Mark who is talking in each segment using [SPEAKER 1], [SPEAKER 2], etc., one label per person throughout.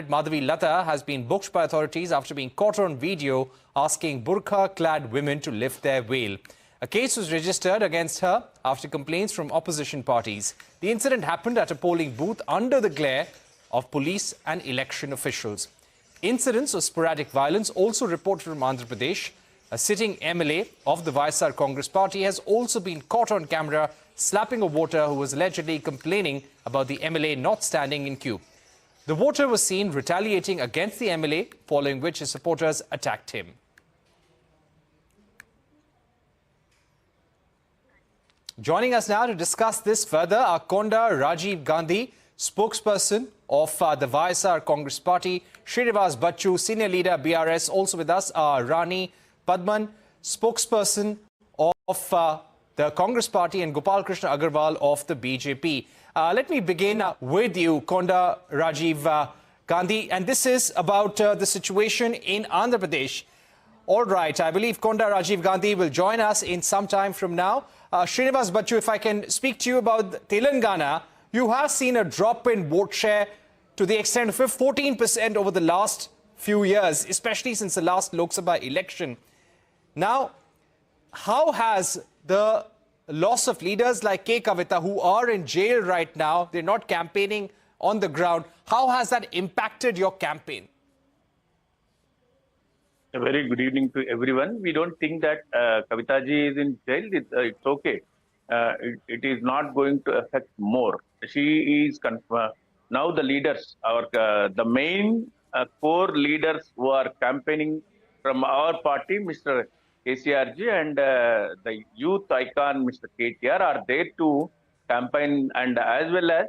[SPEAKER 1] Madhavi Lata has been booked by authorities after being caught on video asking burqa-clad women to lift their veil. A case was registered against her after complaints from opposition parties. The incident happened at a polling booth under the glare of police and election officials. Incidents of sporadic violence also reported from Andhra Pradesh. A sitting MLA of the YSR Congress party has also been caught on camera slapping a voter who was allegedly complaining about the MLA not standing in queue. The voter was seen retaliating against the MLA, following which his supporters attacked him. Joining us now to discuss this further are Konda Rajiv Gandhi, spokesperson of the YSR Congress party, Srinivas Bachchu, senior leader BRS. Also with us are Rani Padman, spokesperson of the Congress party, and Gopal Krishna Agarwal of the BJP. Let me begin with you, Konda Rajiv Gandhi, and this is about the situation in Andhra Pradesh. All right, I believe Konda Rajiv Gandhi will join us in some time from now. Srinivas Bachchu, if I can speak to you about Telangana, you have seen a drop in vote share to the extent of 14% over the last few years, especially since the last Lok Sabha election. Now, how has the loss of leaders like K. Kavita, who are in jail right now, they're not campaigning on the ground, how has that impacted your campaign?
[SPEAKER 2] A very good evening to everyone. We don't think that Kavita ji is in jail. It's okay. It is not going to affect more. She is now the leaders, the main core leaders who are campaigning from our party, Mr. KCR ji, and the youth icon, Mr. KTR, are there to campaign, and as well as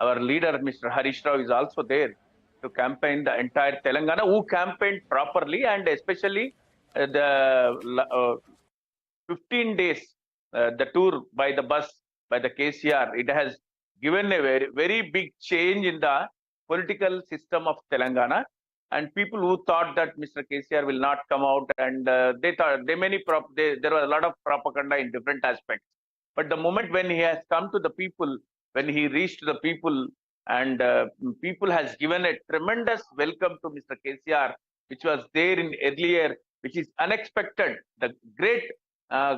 [SPEAKER 2] our leader, Mr. Harish Rao, is also there to campaign the entire Telangana, who campaigned properly, and especially the 15 days, the tour by the bus, by the KCR, it has given a very, very big change in the political system of Telangana. And people who thought that Mr. KCR will not come out, and they thought there was a lot of propaganda in different aspects. But the moment when he has come to the people, when he reached the people, and people has given a tremendous welcome to Mr. KCR, which was there in earlier, which is unexpected. The great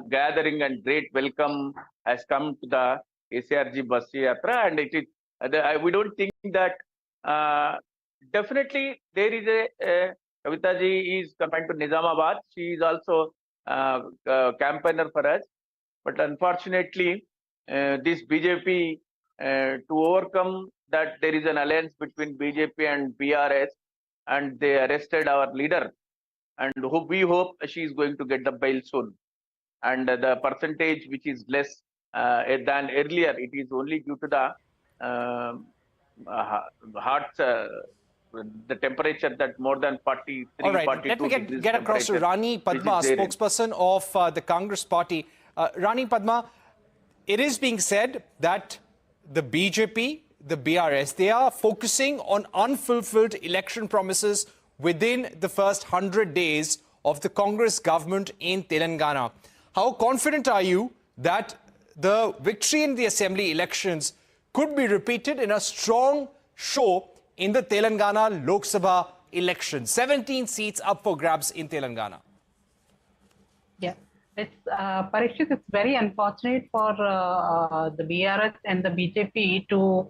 [SPEAKER 2] gathering and great welcome has come to the KCRG Bus Yatra, and it is, we don't think that definitely there is a Kavita ji is confined to Nizamabad. She is also a campaigner for us, but unfortunately this BJP, to overcome that, there is an alliance between BJP and BRS, and they arrested our leader, and we hope she is going to get the bail soon. And the percentage which is less than earlier, it is only due to the the temperature that more than 43,
[SPEAKER 1] all right,
[SPEAKER 2] 42
[SPEAKER 1] let me
[SPEAKER 2] degrees
[SPEAKER 1] get across to Rani Padma, spokesperson of the Congress party. Rani Padma, it is being said that the BJP, the BRS, they are focusing on unfulfilled election promises within the first 100 days of the Congress government in Telangana. How confident are you that the victory in the assembly elections could be repeated in a strong show in the Telangana Lok Sabha election? 17 seats up for grabs in Telangana.
[SPEAKER 3] Yeah, it's Parikshit, it's very unfortunate for the BRS and the BJP to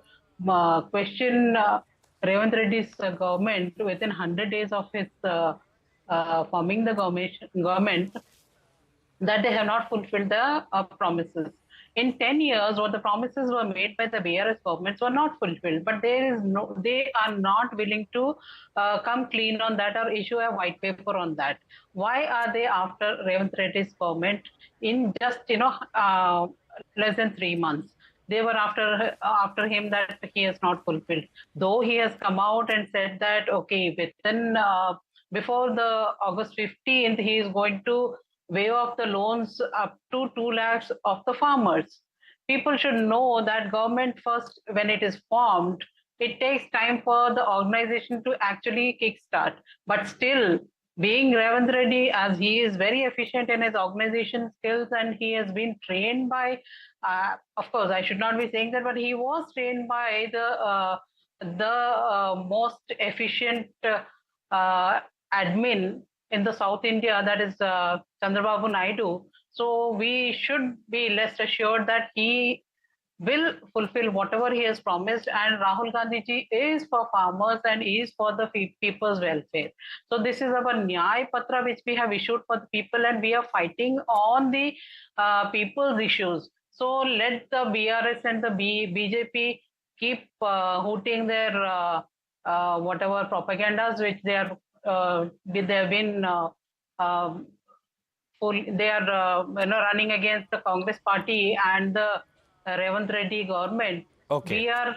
[SPEAKER 3] question Revant Reddy's government within 100 days of his forming the government, that they have not fulfilled the promises. In 10 years, what the promises were made by the BRS governments were not fulfilled, but they are not willing to come clean on that or issue a white paper on that. Why are they after Revant Reddy's government in just less than 3 months? They were after him that he has not fulfilled. Though he has come out and said that okay, within before the August 15th, he is going to waive off the loans up to 2 lakhs of the farmers. People should know that government first, when it is formed, it takes time for the organization to actually kickstart. But still, being Revant Reddy, as he is very efficient in his organization skills and he has been trained by, of course, I should not be saying that, but he was trained by the the most efficient admin in the South India, that is Chandrababu Naidu. So we should be less assured that he will fulfill whatever he has promised, and Rahul Gandhi ji is for farmers and is for the people's welfare. So this is our Nyay Patra which we have issued for the people, and we are fighting on the people's issues. So let the BRS and the BJP keep hooting their whatever propagandas which they have been they are running against the Congress party and the Revant Reddy government.
[SPEAKER 1] Okay.
[SPEAKER 3] We are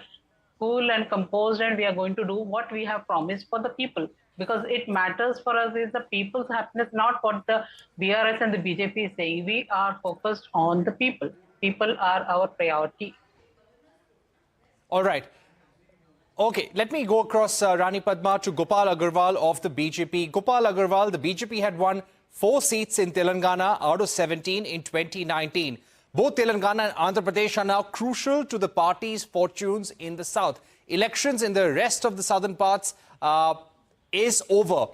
[SPEAKER 3] cool and composed, and we are going to do what we have promised for the people, because it matters for us is the people's happiness, not what the BRS and the BJP is saying. We are focused on the people. People are our priority.
[SPEAKER 1] All right. Okay, let me go across Rani Padma to Gopal Agarwal of the BJP. Gopal Agarwal, the BJP had won 4 seats in Telangana out of 17 in 2019. Both Telangana and Andhra Pradesh are now crucial to the party's fortunes in the south. Elections in the rest of the southern parts is over.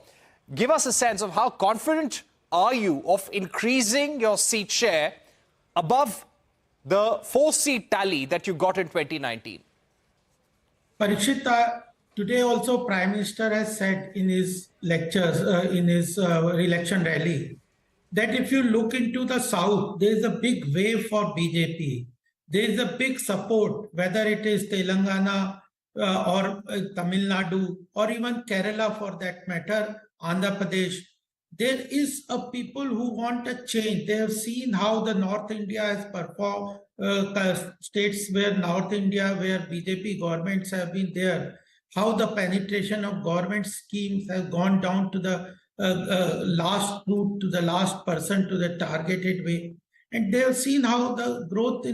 [SPEAKER 1] Give us a sense of how confident are you of increasing your seat share above the 4-seat tally that you got in 2019?
[SPEAKER 4] Parikshit, today also Prime Minister has said in his lectures, in his election rally, that if you look into the south, there is a big wave for BJP. There is a big support, whether it is Telangana or Tamil Nadu or even Kerala for that matter, Andhra Pradesh. There is a people who want a change. They have seen how the North India has performed, states where North India, where BJP governments have been there, how the penetration of government schemes has gone down to the last route, to the last person, to the targeted way. And they have seen how the growth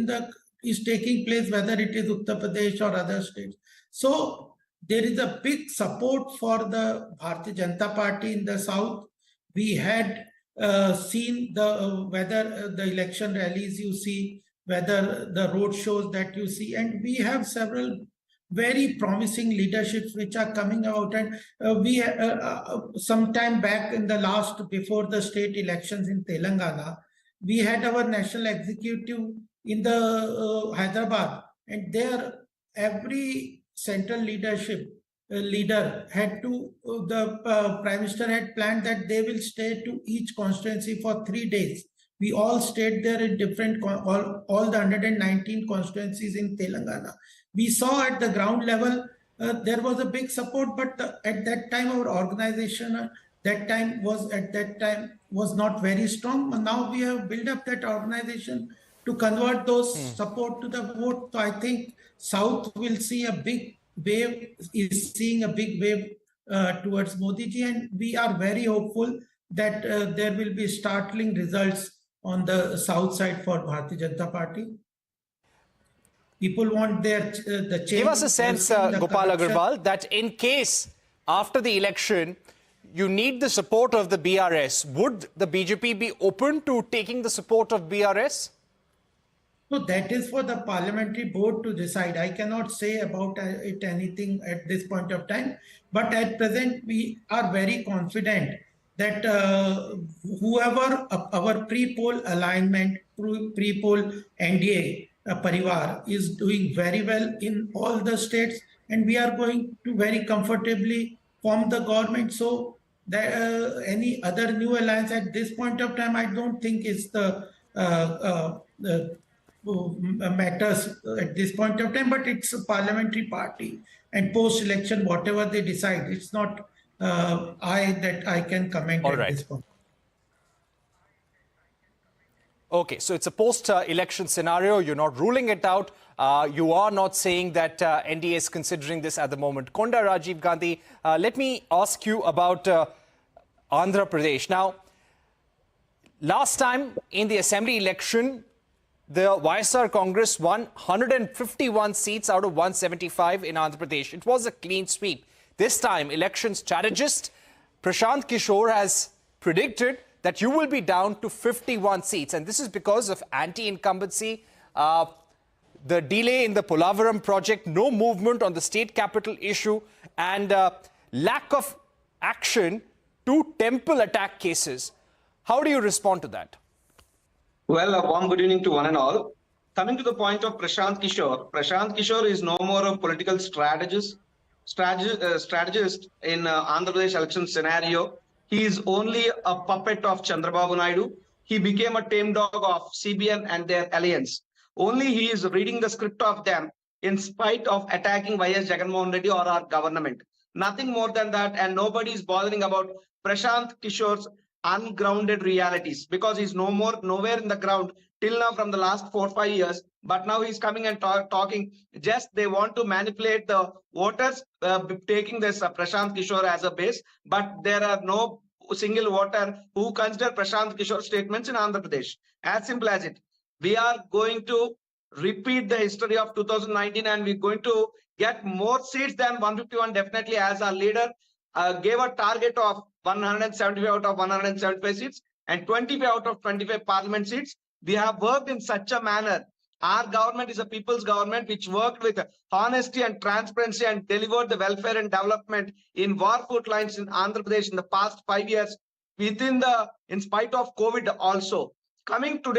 [SPEAKER 4] is taking place, whether it is Uttar Pradesh or other states. So there is a big support for the Bharatiya Janata Party in the south. We had seen whether the election rallies you see, whether the road shows that you see, and we have several very promising leaderships which are coming out. And we some time back before the state elections in Telangana, we had our national executive in the Hyderabad, and there every central leader had to, the Prime Minister had planned that they will stay to each constituency for 3 days. We all stayed there in different, all the 119 constituencies in Telangana. We saw at the ground level, there was a big support, but at that time our organization was not very strong. Now we have built up that organization to convert those support to the vote. So I think South will see a big wave, is seeing a big wave towards Modi ji, and we are very hopeful that there will be startling results on the south side for Bharatiya Janata Party. People want the change.
[SPEAKER 1] Give us a sense, Gopal Agarwal, that in case after the election you need the support of the BRS, would the BJP be open to taking the support of BRS?
[SPEAKER 4] So that is for the parliamentary board to decide. I cannot say about it anything at this point of time. But at present, we are very confident that whoever our pre-poll alignment, pre-poll NDA Parivar is doing very well in all the states, and we are going to very comfortably form the government. So any other new alliance at this point of time, I don't think is the matters at this point of time, but it's a parliamentary party, and post-election, whatever they decide, it's not I can comment at this point.
[SPEAKER 1] Okay, so it's a post-election scenario. You're not ruling it out. You are not saying that NDA is considering this at the moment. Konda Rajiv Gandhi, let me ask you about Andhra Pradesh. Now, last time in the assembly election, the YSR Congress won 151 seats out of 175 in Andhra Pradesh. It was a clean sweep. This time, election strategist Prashant Kishore has predicted that you will be down to 51 seats. And this is because of anti-incumbency. the delay in the Polavaram project, no movement on the state capital issue, and lack of action to temple attack cases. How do you respond to that?
[SPEAKER 5] Well, a warm good evening to one and all. Coming to the point of Prashant Kishore is no more a political strategist in Andhra Pradesh election scenario. He is only a puppet of Chandrababu Naidu. He became a tame dog of CBN and their alliance. Only he is reading the script of them in spite of attacking YS Jagannath Reddy or our government. Nothing more than that, and nobody is bothering about Prashant Kishore's ungrounded realities, because he's nowhere in the ground till now from the last 4 or 5 years. But now he's coming and talking. Just they want to manipulate the voters, taking this Prashant Kishore as a base. But there are no single voter who consider Prashant Kishore statements in Andhra Pradesh. As simple as it. We are going to repeat the history of 2019, and we're going to get more seats than 151 definitely, as our leader gave a target of 175 out of 175 seats and 25 out of 25 parliament seats. We have worked in such a manner. Our government is a people's government which worked with honesty and transparency and delivered the welfare and development in war foot lines in Andhra Pradesh in the past 5 years, in spite of COVID also. Coming to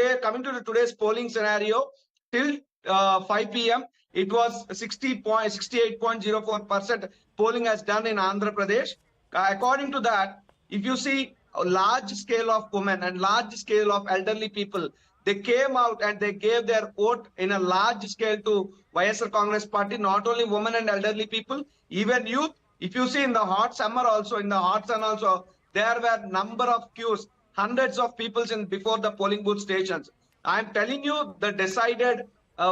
[SPEAKER 5] today's polling scenario, till 5 p.m. it was 68.04% polling has done in Andhra Pradesh. According to that, if you see a large scale of women and large scale of elderly people, they came out and they gave their vote in a large scale to YSR Congress Party. Not only women and elderly people, even youth. If you see in the hot summer also, in the hot sun also, there were number of queues, hundreds of people before the polling booth stations. I am telling you, the decided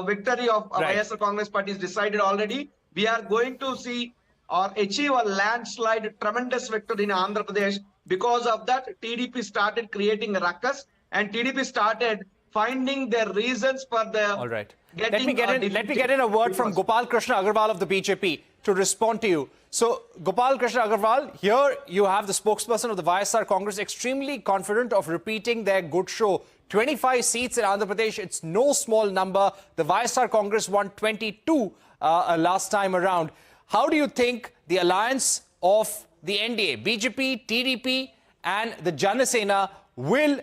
[SPEAKER 5] victory of YSR Congress Party is decided already. We are going to see or achieve a landslide, tremendous victory in Andhra Pradesh. Because of that, TDP started creating a ruckus, and TDP started finding their reasons for the.
[SPEAKER 1] All right. Let me get in a word from Gopal Krishna Agarwal of the BJP to respond to you. So, Gopal Krishna Agarwal, here you have the spokesperson of the YSR Congress extremely confident of repeating their good show. 25 seats in Andhra Pradesh, it's no small number. The YSR Congress won 22 last time around. How do you think the alliance of the NDA, BJP, TDP and the Jana Sena will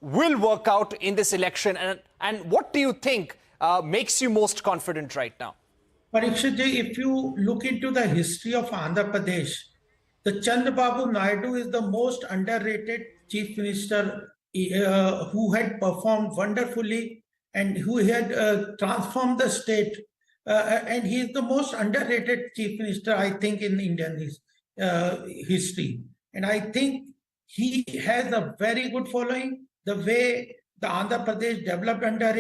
[SPEAKER 1] work out in this election? And what do you think makes you most confident right now?
[SPEAKER 4] Parikshit ji, if you look into the history of Andhra Pradesh, the Chandrababu Naidu is the most underrated chief minister who had performed wonderfully and who had transformed the state. And he is the most underrated chief minister, I think, in Indian history. And I think he has a very good following. The way the Andhra Pradesh developed under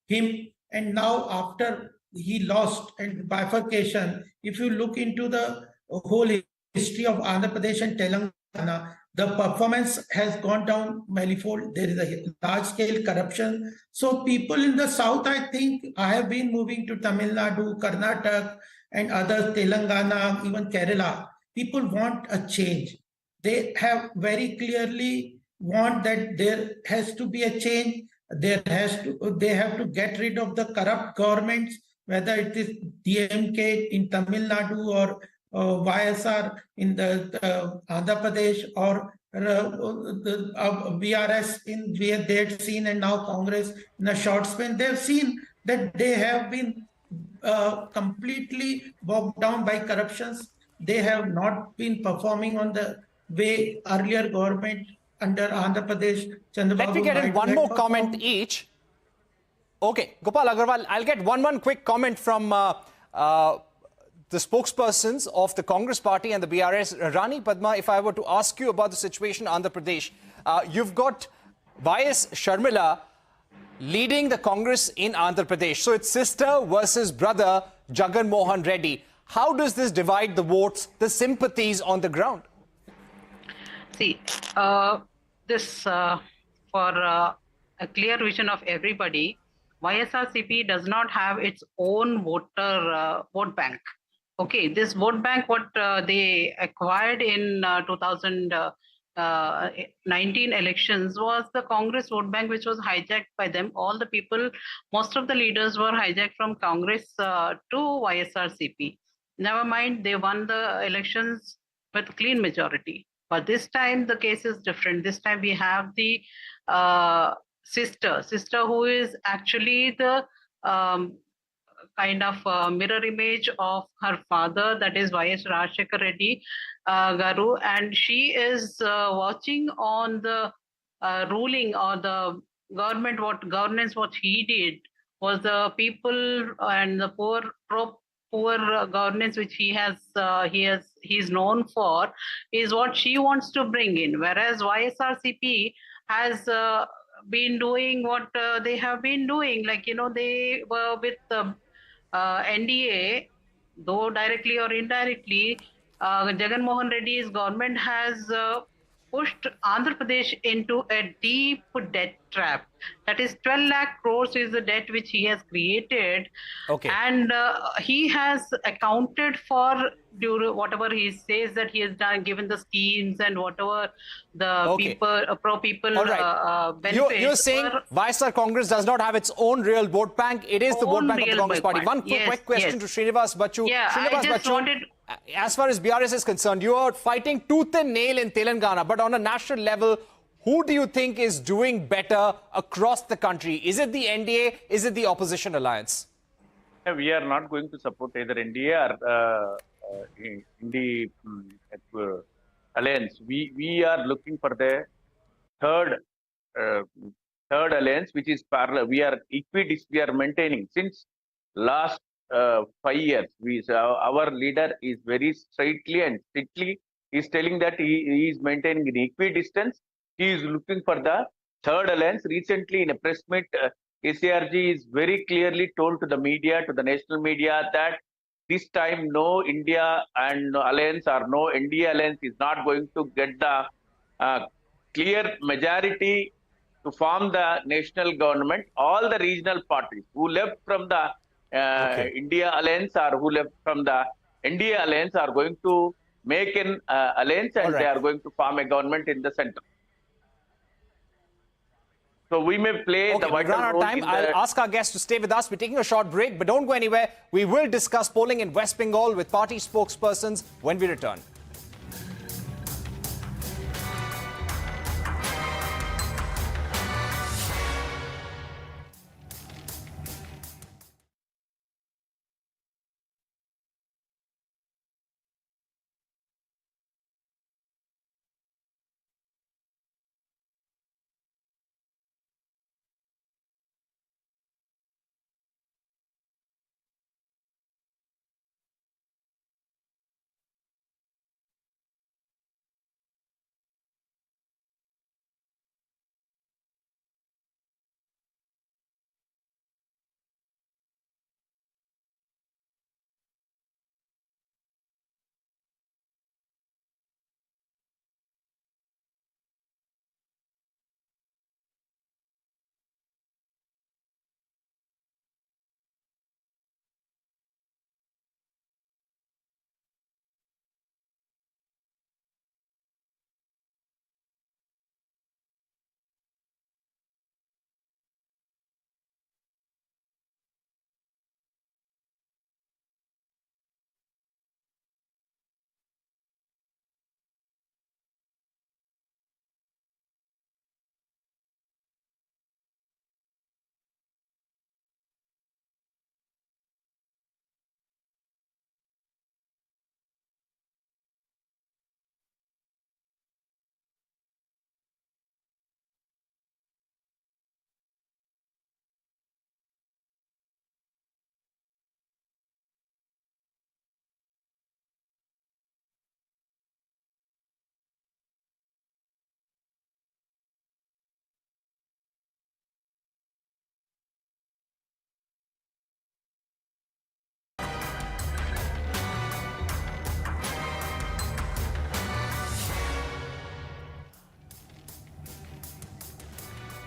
[SPEAKER 4] him, and now after he lost and bifurcation, if you look into the whole history of Andhra Pradesh and Telangana, the performance has gone down manifold. There is a large-scale corruption. So people in the south, I think, I have been moving to Tamil Nadu, Karnataka, and others, Telangana, even Kerala. People want a change. They have very clearly want that there has to be a change. They have to get rid of the corrupt governments, whether it is DMK in Tamil Nadu or YSR in the Andhra Pradesh, or the VRS in where they had seen, and now Congress in a short span. They have seen that they have been completely bogged down by corruptions. They have not been performing on the way earlier government under Andhra Pradesh.
[SPEAKER 1] Let me get in one more comment each. Okay, Gopal Agarwal, I'll get one quick comment from the spokespersons of the Congress Party and the BRS. Rani Padma, if I were to ask you about the situation in Andhra Pradesh, you've got YS Sharmila leading the Congress in Andhra Pradesh. So it's sister versus brother Jagan Mohan Reddy. How does this divide the votes, the sympathies on the ground?
[SPEAKER 3] See, for a clear vision of everybody, YSRCP does not have its own vote bank. Okay, this vote bank, what they acquired in 2000, 19 elections was the Congress vote bank, which was hijacked by them. All the people, most of the leaders were hijacked from Congress to YSRCP. Never mind, they won the elections with clean majority. But this time the case is different. This time we have the sister who is actually the kind of mirror image of her father, that is Y.S. Rajshekar Reddy Garu, and she is watching on the ruling or the government, what governance, what he did was the people and the poor governance which he's known for is what she wants to bring in, whereas YSRCP has been doing what they have been doing, like they were with NDA, though directly or indirectly. Jagan Mohan Reddy's government has pushed Andhra Pradesh into a deep debt trap. That is 12 lakh crores is the debt which he has created.
[SPEAKER 1] Okay.
[SPEAKER 3] And he has accounted for whatever he says that he has done, given the schemes and whatever the people, pro-people benefits.
[SPEAKER 1] You're saying YSR Congress does not have its own real vote bank. It is the vote bank of the Congress party. One quick question to Srinivas Bachchu.
[SPEAKER 3] Yeah,
[SPEAKER 1] Srinivas Bachchu, as far as BRS is concerned, you are fighting tooth and nail in Telangana, but on a national level, who do you think is doing better across the country? Is it the NDA? Is it the opposition alliance?
[SPEAKER 2] We are not going to support either NDA or in the alliance. We are looking for the third alliance, which is parallel. We are maintaining since last 5 years. Our leader is very straightly and strictly is telling that he is maintaining an equidistance. He is looking for the third alliance. Recently, in a press meet, SARG is very clearly told to the media, to the national media, that this time no India and no alliance or no NDA alliance is not going to get the clear majority to form the national government. All the regional parties who left from the India alliance or who left from the NDA alliance are going to make an alliance, and they are going to form a government in the center. So we may play the vital role.
[SPEAKER 1] I'll ask our guests to stay with us. We're taking a short break, but don't go anywhere. We will discuss polling in West Bengal with party spokespersons when we return.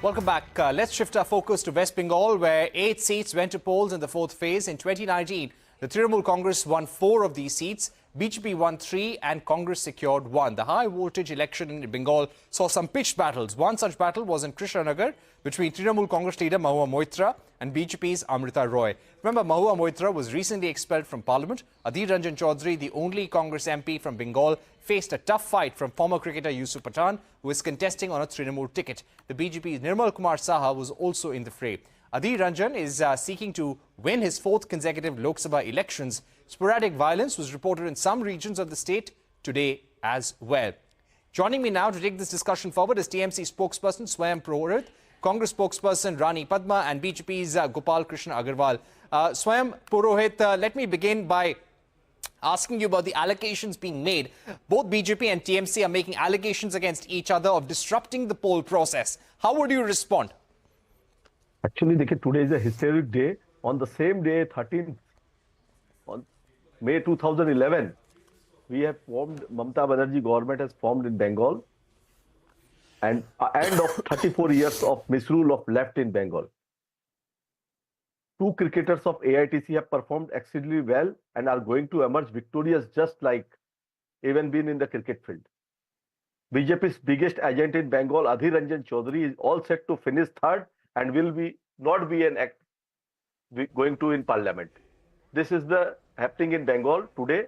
[SPEAKER 1] Welcome back. Let's shift our focus to West Bengal, where 8 seats went to polls in the fourth phase. In 2019, the Trinamool Congress won 4 of these seats. BJP won 3 and Congress secured 1. The high voltage election in Bengal saw some pitched battles. One such battle was in Krishnanagar between Trinamool Congress leader Mahua Moitra and BJP's Amrita Roy. Remember, Mahua Moitra was recently expelled from parliament. Adhir Ranjan Chaudhary, the only Congress MP from Bengal, faced a tough fight from former cricketer Yusuf Pathan, who is contesting on a Trinamool ticket. The BJP's Nirmal Kumar Saha was also in the fray. Adhir Ranjan is seeking to win his 4th consecutive Lok Sabha elections. Sporadic violence was reported in some regions of the state today as well. Joining me now to take this discussion forward is TMC spokesperson Swayam Purohit, Congress spokesperson Rani Padma and BJP's Gopal Krishna Agarwal. Swayam Purohit, let me begin by asking you about the allegations being made. Both BJP and TMC are making allegations against each other of disrupting the poll process. How would you respond?
[SPEAKER 6] Actually, today is a historic day. On the same day, 13th on May 2011, we have formed, Mamata Banerjee government has formed in Bengal, and end of 34 years of misrule of left in Bengal. 2 cricketers of AITC have performed exceedingly well and are going to emerge victorious, just like even been in the cricket field. BJP's biggest agent in Bengal, Adhir Ranjan Chaudhary, is all set to finish 3rd and will not be an act going to in parliament. This is the happening in Bengal today.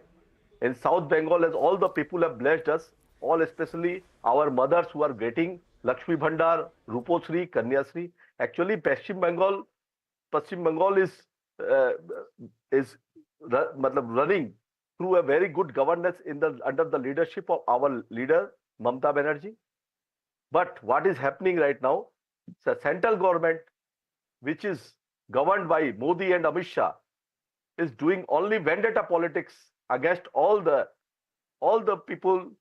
[SPEAKER 6] In South Bengal, as all the people have blessed us, all especially our mothers who are getting Lakshmi Bhandar, Ruposri, Kanyasri. Actually, Paschim Bengal is running through a very good governance under the leadership of our leader Mamata Banerjee. But what is happening right now? The central government, which is governed by Modi and Amit Shah, is doing only vendetta politics against all the people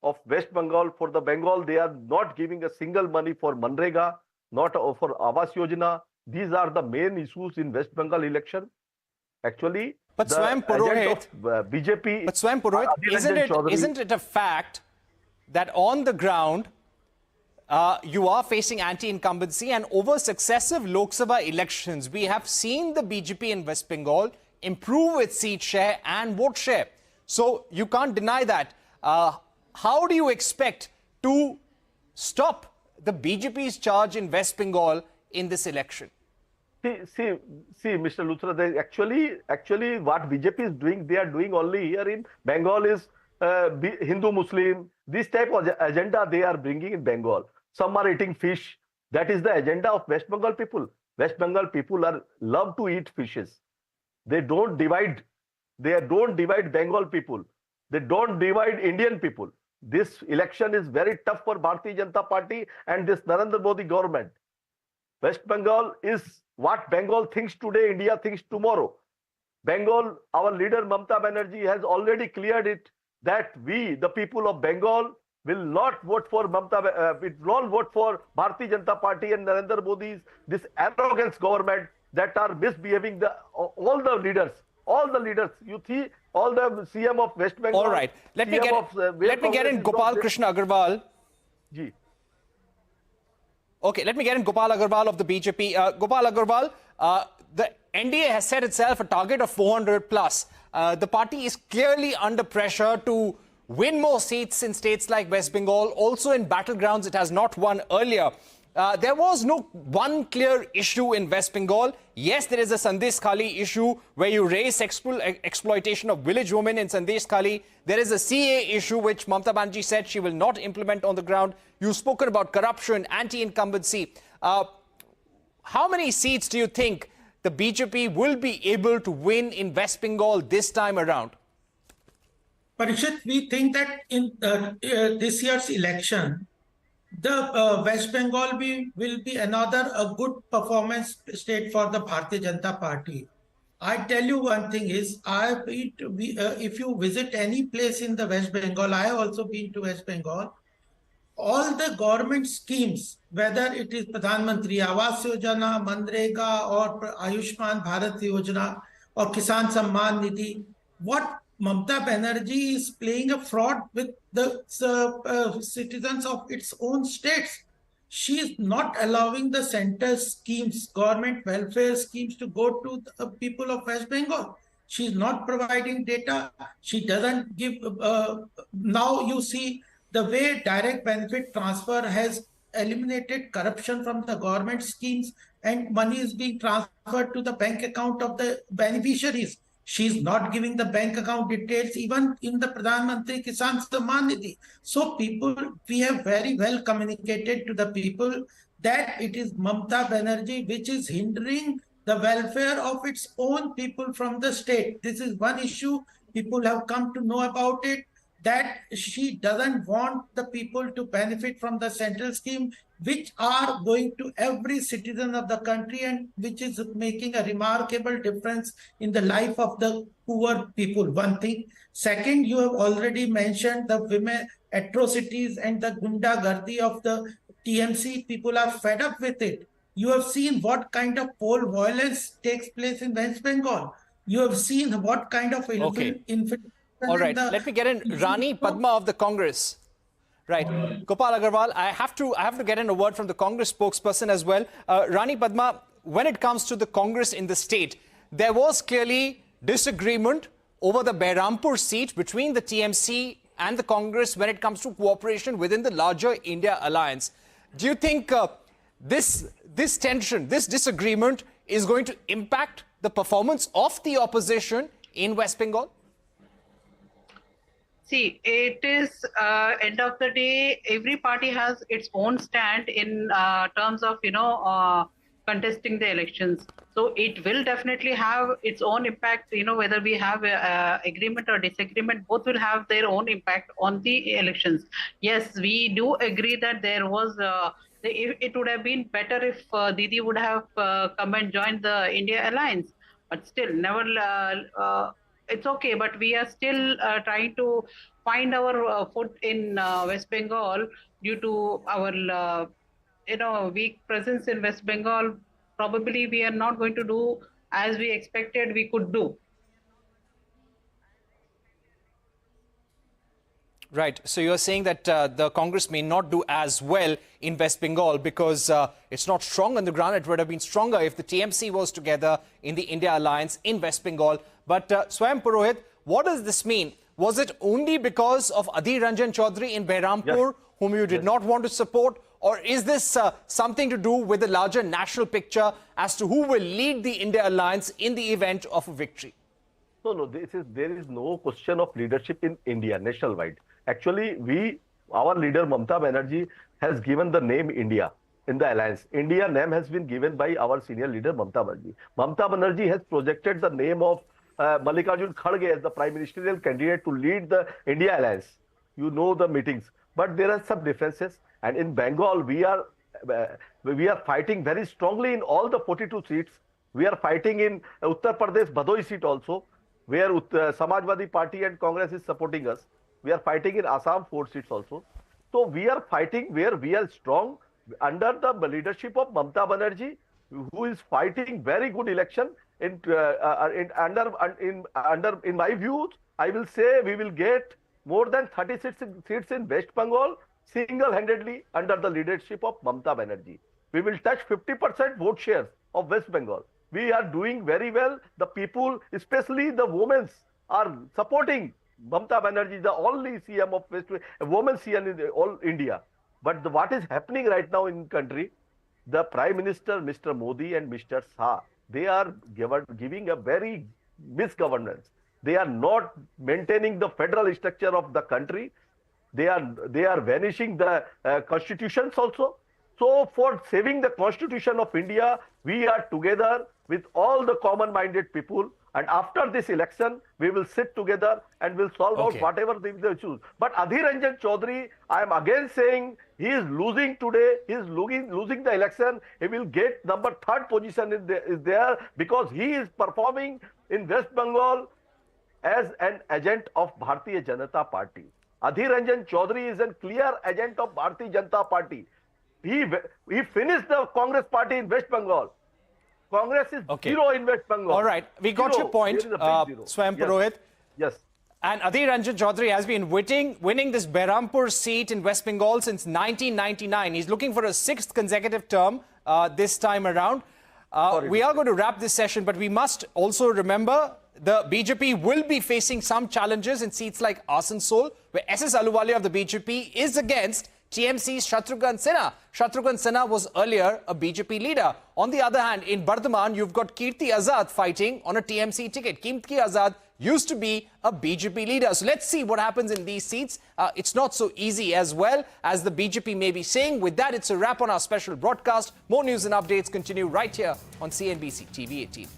[SPEAKER 6] of West Bengal. For the Bengal, they are not giving a single money for Manrega, not for Awas Yojana. These are the main issues in West Bengal election. Actually,
[SPEAKER 1] but Swayam Purohit,
[SPEAKER 6] BJP.
[SPEAKER 1] But Swayam Purohit, isn't it a fact that on the ground, you are facing anti-incumbency, and over successive Lok Sabha elections, we have seen the BJP in West Bengal improve its seat share and vote share. So you can't deny that. How do you expect to stop the BJP's charge in West Bengal in this election?
[SPEAKER 6] See, Mr. Luthra, actually what BJP is doing, they are doing only here in Bengal is Hindu-Muslim, this type of agenda they are bringing in Bengal. Some are eating fish. That is the agenda of West Bengal people. West Bengal people love to eat fishes. They don't divide. They don't divide Bengal people. They don't divide Indian people. This election is very tough for Bharatiya Janata Party and this Narendra Modi government. West Bengal is what Bengal thinks today, India thinks tomorrow. Bengal, our leader Mamata Banerjee has already cleared it that we, the people of Bengal, will not vote for will not vote for Bharatiya Janata Party and Narendra Modi's this arrogance government that are misbehaving. All the leaders. You see, all the CM of West Bengal.
[SPEAKER 1] All right, let me get in Gopal Krishna Agarwal.
[SPEAKER 6] Ji.
[SPEAKER 1] Okay, let me get in Gopal Agarwal of the BJP. Gopal Agarwal, the NDA has set itself a target of 400 plus. The party is clearly under pressure to win more seats in states like West Bengal. Also in battlegrounds, it has not won earlier. There was no one clear issue in West Bengal. Yes, there is a Sandesh Khali issue where you raise exploitation of village women in Sandesh Khali. There is a CA issue which Mamata Banerjee said she will not implement on the ground. You've spoken about corruption, anti-incumbency. How many seats do you think the BJP will be able to win in West Bengal this time around?
[SPEAKER 4] Parikshit, we think that in this year's election, the West Bengal will be another good performance state for the Bharatiya Janata Party. I tell you one thing is, if you visit any place in the West Bengal, I have also been to West Bengal, all the government schemes, whether it is Pradhan Mantri Awas Yojana, Manrega or Ayushman Bharat Yojana or Kisan Samman Nidhi, what Mamata Banerjee is playing a fraud with the citizens of its own states. She is not allowing the center schemes, government welfare schemes to go to the people of West Bengal. She's not providing data. She doesn't give. Now you see the way direct benefit transfer has eliminated corruption from the government schemes, and money is being transferred to the bank account of the beneficiaries. She's not giving the bank account details even in the Pradhan Mantri Kisan Samman Nidhi. So people, we have very well communicated to the people that it is Mamata Banerjee which is hindering the welfare of its own people from the state. This is one issue. People have come to know about it, that she doesn't want the people to benefit from the central scheme, which are going to every citizen of the country and which is making a remarkable difference in the life of the poor people. One thing. Second, you have already mentioned the women atrocities and the gundagardi of the TMC. People are fed up with it. You have seen what kind of poll violence takes place in West Bengal. You have seen what kind of infiltration.
[SPEAKER 1] All right, let me get in Rani Padma of the Congress. Right, Gopal Agarwal, I have to get in a word from the Congress spokesperson as well. Rani Padma, when it comes to the Congress in the state, there was clearly disagreement over the Behrampur seat between the TMC and the Congress when it comes to cooperation within the larger India alliance. Do you think this tension, this disagreement is going to impact the performance of the opposition in West Bengal?
[SPEAKER 3] See, it is end of the day, every party has its own stand in terms of, contesting the elections. So it will definitely have its own impact, whether we have agreement or disagreement, both will have their own impact on the elections. Yes, we do agree that there was, it would have been better if Didi would have come and joined the India alliance, but still, never. It's okay, but we are still trying to find our foot in West Bengal due to our, weak presence in West Bengal. Probably we are not going to do as we expected we could do.
[SPEAKER 1] Right. So you're saying that the Congress may not do as well in West Bengal because it's not strong on the ground. It would have been stronger if the TMC was together in the India alliance in West Bengal. But Swayam Purohit, what does this mean? Was it only because of Adhir Ranjan Chaudhary in Behrampur, whom you did not want to support? Or is this something to do with the larger national picture as to who will lead the India alliance in the event of a victory?
[SPEAKER 6] No, there is no question of leadership in India nationwide. Actually, our leader Mamata Banerjee has given the name India in the alliance. India name has been given by our senior leader Mamata Banerjee. Mamata Banerjee has projected the name of Mallikarjun Kharge as the prime ministerial candidate to lead the India alliance. You know the meetings, but there are some differences. And in Bengal, we are fighting very strongly in all the 42 seats. We are fighting in Uttar Pradesh Bhadoi seat also, where Samajwadi Party and Congress is supporting us. We are fighting in Assam 4 seats also. So we are fighting where we are strong under the leadership of Mamata Banerjee, who is fighting very good election. In my views, I will say we will get more than 36 seats in West Bengal single-handedly under the leadership of Mamata Banerjee. We will touch 50% vote shares of West Bengal. We are doing very well. The people, especially the women, are supporting Mamata Banerjee, the only CM of West Bengal, woman CM in all India. But what is happening right now in country, the Prime Minister, Mr. Modi and Mr. Shah, they are giving a very misgovernance. They are not maintaining the federal structure of the country. They are vanishing the constitutions also. So for saving the constitution of India, we are together with all the common-minded people. And after this election, we will sit together and will solve out whatever the issues. But Adhir Ranjan Chaudhary, I am again saying, he is losing today. He is losing the election. He will get number 3rd position is there because he is performing in West Bengal as an agent of Bharatiya Janata Party. Adhir Ranjan Chaudhary is a clear agent of Bharatiya Janata Party. He finished the Congress party in West Bengal. Congress is zero in West Bengal.
[SPEAKER 1] All right, we got your point, Swayam Purohit.
[SPEAKER 6] Yes.
[SPEAKER 1] And Adhir Ranjan Chaudhary has been winning this Behrampur seat in West Bengal since 1999. He's looking for a 6th consecutive term this time around. We are going to wrap this session, but we must also remember the BJP will be facing some challenges in seats like Asansol, where S.S. Ahluwalia of the BJP is against TMC's Shatrughan Sinha. Shatrughan Sinha was earlier a BJP leader. On the other hand, in Bardhaman, you've got Kirti Azad fighting on a TMC ticket. Kirti Azad used to be a BJP leader. So let's see what happens in these seats. It's not so easy as well as the BJP may be saying. With that, it's a wrap on our special broadcast. More news and updates continue right here on CNBC TV18.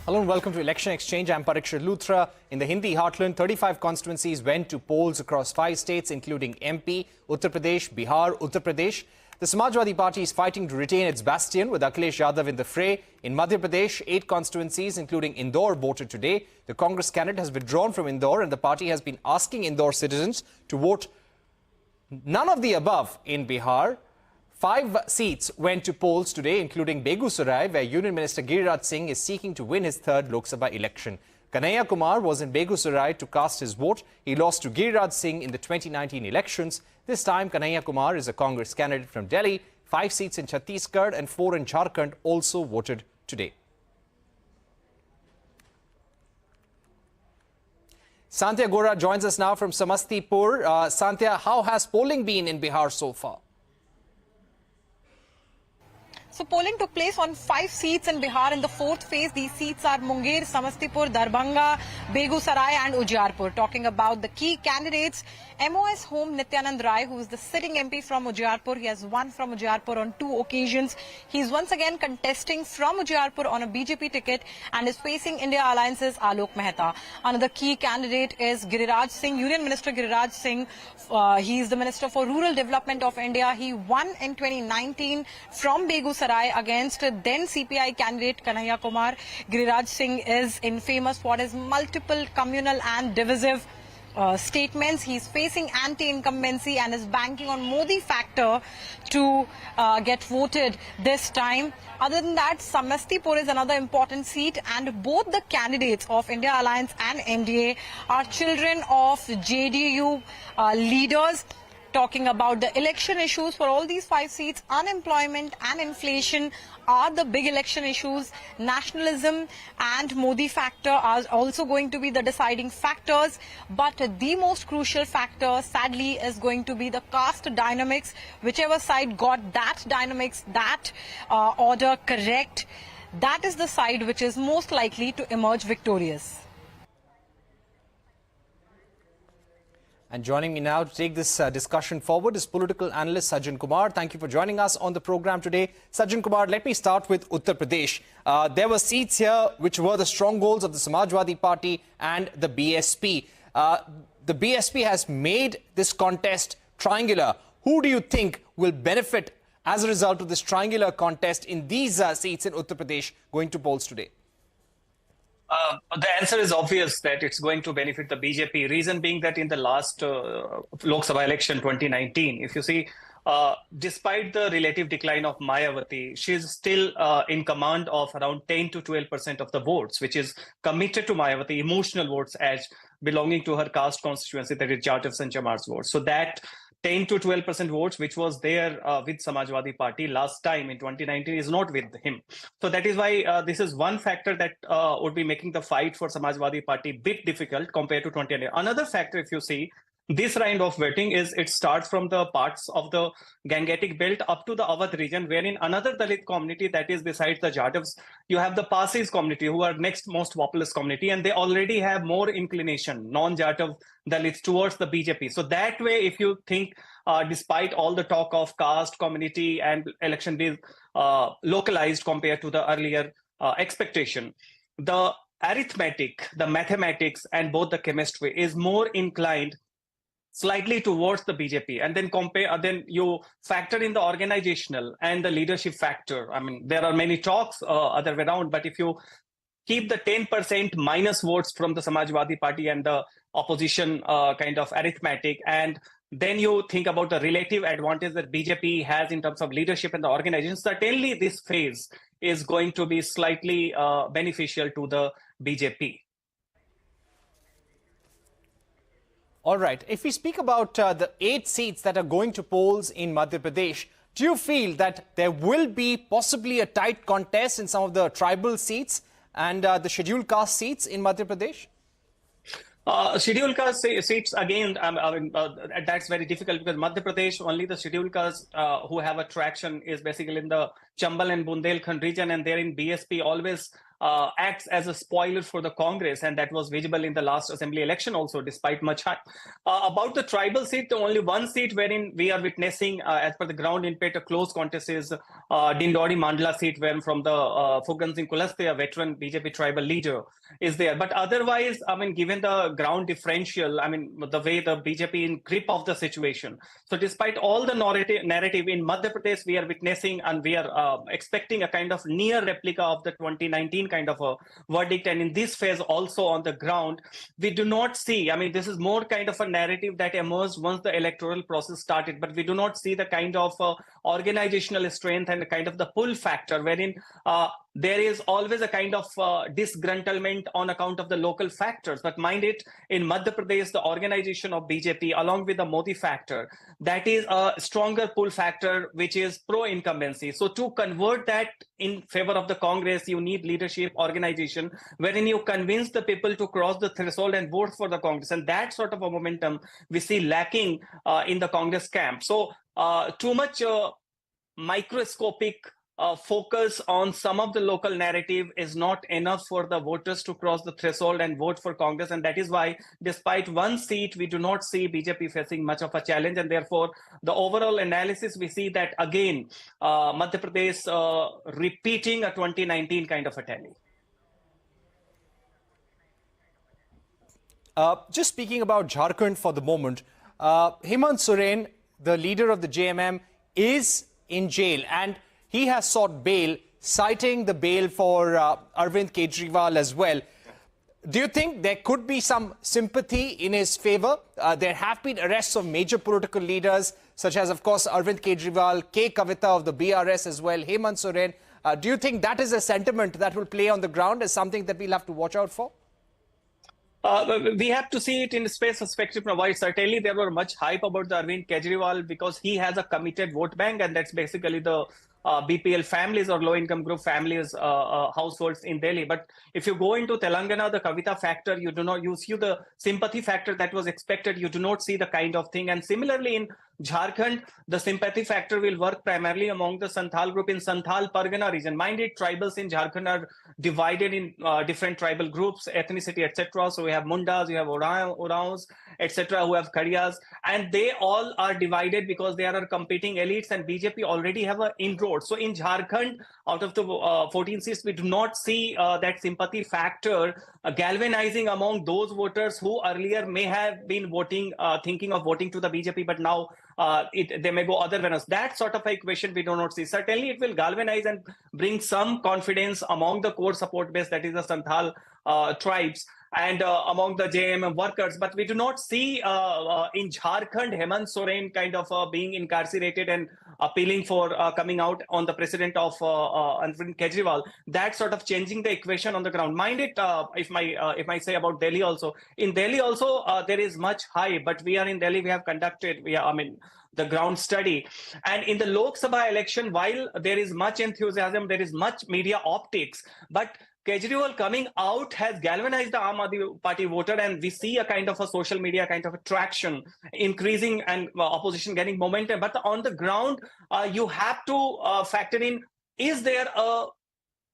[SPEAKER 1] Hello and welcome to Election Exchange. I'm Parikshit Luthra. In the Hindi heartland, 35 constituencies went to polls across 5 states, including MP, Uttar Pradesh, Bihar, Uttar Pradesh. The Samajwadi Party is fighting to retain its bastion with Akhilesh Yadav in the fray. In Madhya Pradesh, 8 constituencies, including Indore, voted today. The Congress candidate has withdrawn from Indore and the party has been asking Indore citizens to vote none of the above in Bihar. 5 seats went to polls today, including Begusarai, where Union Minister Giriraj Singh is seeking to win his 3rd Lok Sabha election. Kanhaiya Kumar was in Begusarai to cast his vote. He lost to Giriraj Singh in the 2019 elections. This time, Kanhaiya Kumar is a Congress candidate from Delhi. 5 seats in Chhattisgarh and 4 in Jharkhand also voted today. Santya Gora joins us now from Samastipur. Santya, how has polling been in Bihar so far?
[SPEAKER 7] So polling took place on 5 seats in Bihar in the 4th phase. These seats are Munger, Samastipur, Darbhanga, Begusarai and Ujiarpur. Talking about the key candidates, MOS home Nityanand Rai, who is the sitting MP from Ujiarpur. He has won from Ujiarpur on 2 occasions. He is once again contesting from Ujiarpur on a BJP ticket and is facing India Alliance's Alok Mehta. Another key candidate is Giriraj Singh, Union Minister Giriraj Singh. He is the Minister for Rural Development of India. He won in 2019 from Begusarai against then CPI candidate Kanhaiya Kumar. Giriraj Singh is infamous for his multiple communal and divisive statements. He's facing anti-incumbency and is banking on Modi factor to get voted this time. Other than that, Samastipur is another important seat, and both the candidates of India Alliance and NDA are children of JDU leaders. Talking about the election issues for all these 5 seats, unemployment and inflation are the big election issues. Nationalism and Modi factor are also going to be the deciding factors. But the most crucial factor, sadly, is going to be the caste dynamics. Whichever side got that dynamics, that order correct, that is the side which is most likely to emerge victorious.
[SPEAKER 1] And joining me now to take this discussion forward is political analyst Sajjan Kumar. Thank you for joining us on the program today. Sajjan Kumar, let me start with Uttar Pradesh. There were seats here which were the strongholds of the Samajwadi Party and the BSP. The BSP has made this contest triangular. Who do you think will benefit as a result of this triangular contest in these seats in Uttar Pradesh going to polls today?
[SPEAKER 8] The answer is obvious that it's going to benefit the BJP. Reason being that in the last Lok Sabha election 2019, if you see, despite the relative decline of Mayawati, she's still in command of around 10 to 12% of the votes, which is committed to Mayawati, emotional votes as belonging to her caste constituency, that is Jatav and Chamar's votes. So that 10 to 12% votes, which was there with Samajwadi Party last time in 2019, is not with him. So that is why this is one factor that would be making the fight for Samajwadi Party a bit difficult compared to 2019. Another factor, if you see, this round of voting is it starts from the parts of the Gangetic belt up to the Awadh region, wherein another Dalit community, that is besides the Jadavs, you have the Parsis community, who are next most populous community, and they already have more inclination, non-Jatav Dalits, towards the BJP. So that way, if you think, despite all the talk of caste, community and election being localized compared to the earlier expectation, the arithmetic, the mathematics and both the chemistry is more inclined slightly towards the BJP, and then then you factor in the organizational and the leadership factor. I mean, there are many talks other way around, but if you keep the 10% minus votes from the Samajwadi Party and the opposition kind of arithmetic, and then you think about the relative advantage that BJP has in terms of leadership and the organization, certainly this phase is going to be slightly beneficial to the BJP.
[SPEAKER 1] All right. If we speak about the 8 seats that are going to polls in Madhya Pradesh, do you feel that there will be possibly a tight contest in some of the tribal seats and the scheduled caste seats in Madhya Pradesh?
[SPEAKER 8] Scheduled caste seats, again, that's very difficult because Madhya Pradesh, only the scheduled caste who have attraction is basically in the Chambal and Bundelkhand region, and there in BSP always acts as a spoiler for the Congress, and that was visible in the last assembly election also, despite much hype. About the tribal seat, the only one seat wherein we are witnessing, as per the ground input, a close contest is Dindori Mandla seat, where from the Fugan Singh Kulastya, a veteran BJP tribal leader, is there. But otherwise, I mean, given the ground differential, I mean, the way the BJP in grip of the situation. So despite all the narrative in Madhya Pradesh, we are witnessing and we are expecting a kind of near replica of the 2019 kind of a verdict. And in this phase also on the ground, we do not see, I mean, this is more kind of a narrative that emerged once the electoral process started, but we do not see the kind of organizational strength and the kind of the pull factor wherein there is always a kind of disgruntlement on account of the local factors. But mind it, in Madhya Pradesh, the organization of BJP, along with the Modi factor, that is a stronger pull factor, which is pro-incumbency. So to convert that in favor of the Congress, you need leadership, organization, wherein you convince the people to cross the threshold and vote for the Congress. And that sort of a momentum we see lacking in the Congress camp. So too much microscopic focus on some of the local narrative is not enough for the voters to cross the threshold and vote for Congress. And that is why, despite one seat, we do not see BJP facing much of a challenge. And therefore, the overall analysis, we see that again, Madhya Pradesh repeating a 2019 kind of a tally.
[SPEAKER 1] Just speaking about Jharkhand for the moment, Hemant Soren, the leader of the JMM, is in jail and he has sought bail, citing the bail for Arvind Kejriwal as well. Do you think there could be some sympathy in his favor? There have been arrests of major political leaders, such as, of course, Arvind Kejriwal, K. Kavita of the BRS as well, Hemant Soren. Do you think that is a sentiment that will play on the ground as something that we'll have to watch out for?
[SPEAKER 8] We have to see it in space perspective. Why certainly there were much hype about the Arvind Kejriwal because he has a committed vote bank, and that's basically the BPL families or low-income group families, households in Delhi. But if you go into Telangana, the Kavita factor, you see the sympathy factor that was expected. You do not see the kind of thing. And similarly in Jharkhand, the sympathy factor will work primarily among the Santhal group in Santhal Pargana region. Mind it, tribals in Jharkhand are divided in different tribal groups, ethnicity, etc. So we have Mundas, you have Oraons, etc., who have Khadiyas, and they all are divided because they are competing elites, and BJP already have an inroad. So in Jharkhand, out of the 14 seats, we do not see that sympathy factor galvanizing among those voters who earlier may have been voting, thinking of voting to the BJP, but now they may go other venues. That sort of equation we do not see. Certainly, it will galvanize and bring some confidence among the core support base, that is the Santhal tribes, and among the JMM workers. But we do not see in Jharkhand Hemant Soren kind of being incarcerated and appealing for coming out on the president of Arvind Kejriwal. That sort of changing the equation on the ground. Mind it, if I say about Delhi also. In Delhi also, there is much hype, but we are in Delhi, we have conducted, the ground study. And in the Lok Sabha election, while there is much enthusiasm, there is much media optics, but Kejriwal coming out has galvanized the Aam Aadmi Party voter, and we see a kind of a social media kind of attraction increasing and opposition getting momentum. But on the ground, you have to factor in, is there a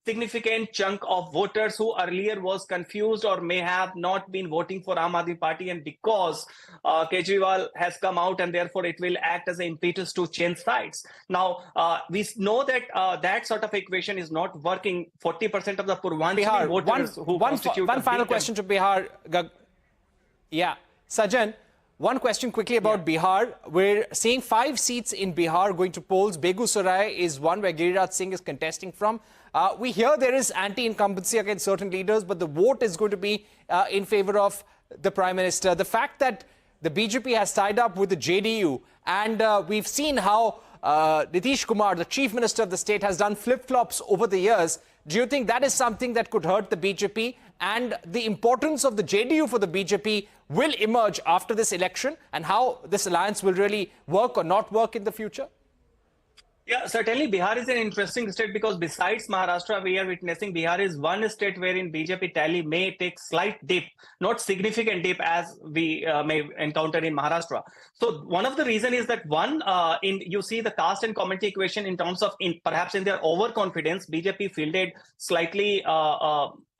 [SPEAKER 8] significant chunk of voters who earlier was confused or may have not been voting for Aam Aadmi Party, and because Kejriwal has come out, and therefore it will act as an impetus to change sides. Now, we know that that sort of equation is not working. 40% of the Purvanchali voters who constitute...
[SPEAKER 1] One final question to Bihar. Yeah, Sajan, one question quickly about Bihar. We're seeing 5 seats in Bihar going to polls. Begusarai is one where Giriraj Singh is contesting from. We hear there is anti-incumbency against certain leaders, but the vote is going to be in favor of the Prime Minister. The fact that the BJP has tied up with the JDU, and we've seen how Nitish Kumar, the Chief Minister of the state, has done flip-flops over the years. Do you think that is something that could hurt the BJP, and the importance of the JDU for the BJP will emerge after this election, and how this alliance will really work or not work in the future?
[SPEAKER 8] Yeah, certainly Bihar is an interesting state because besides Maharashtra, we are witnessing Bihar is one state wherein BJP tally may take slight dip, not significant dip as we may encounter in Maharashtra. So one of the reasons is that you see the caste and community equation in terms of perhaps in their overconfidence, BJP fielded slightly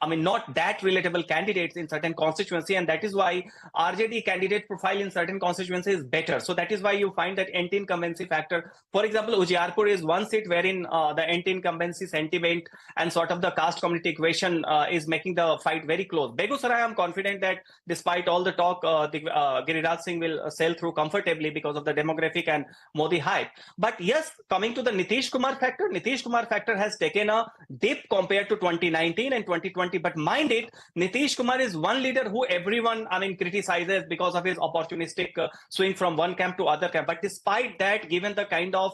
[SPEAKER 8] not that relatable candidates in certain constituency, and that is why RJD candidate profile in certain constituency is better. So that is why you find that anti-incumbency factor. For example, Ujiarpur is one seat wherein the anti-incumbency sentiment and sort of the caste community equation is making the fight very close. Begusarai, I'm confident that despite all the talk, Giriraj Singh will sail through comfortably because of the demographic and Modi hype. But yes, coming to the Nitish Kumar factor has taken a dip compared to 2019 and 2020. But mind it, Nitish Kumar is one leader who everyone, criticizes because of his opportunistic swing from one camp to other camp. But despite that, given the kind of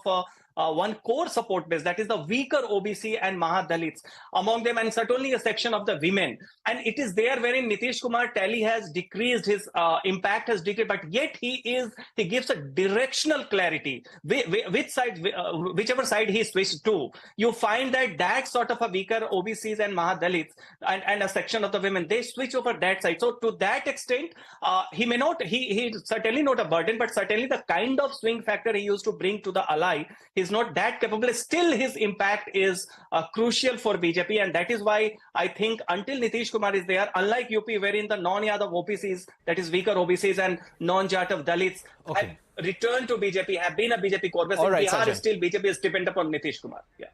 [SPEAKER 8] one core support base, that is the weaker OBC and Mahadalits among them, and certainly a section of the women. And it is there wherein Nitish Kumar tally has decreased, his impact has decreased, but yet he gives a directional clarity. Whichever side he switched to, you find that sort of a weaker OBCs and Mahadalits and a section of the women, they switch over that side. So to that extent, he certainly not a burden, but certainly the kind of swing factor he used to bring to the ally, his is not that capable, still his impact is crucial for BJP. And that is why I think until Nitish Kumar is there, unlike UP, wherein the non-Yadav OBCs, that is weaker OBCs and non-Jatav Dalits, have returned to BJP, have been a BJP core base.
[SPEAKER 1] All right,
[SPEAKER 8] Bihar
[SPEAKER 1] Sajan.
[SPEAKER 8] still BJP is dependent upon Nitish Kumar. Yeah.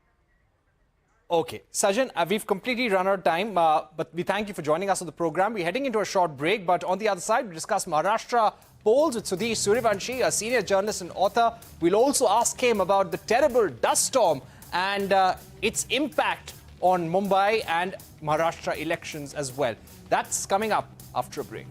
[SPEAKER 1] Okay. Sajan, we've completely run out of time, but we thank you for joining us on the program. We're heading into a short break, but on the other side, we discuss Maharashtra polls with Sudheer Suryavanshi, a senior journalist and author. We'll also ask him about the terrible dust storm and its impact on Mumbai and Maharashtra elections as well. That's coming up after a break.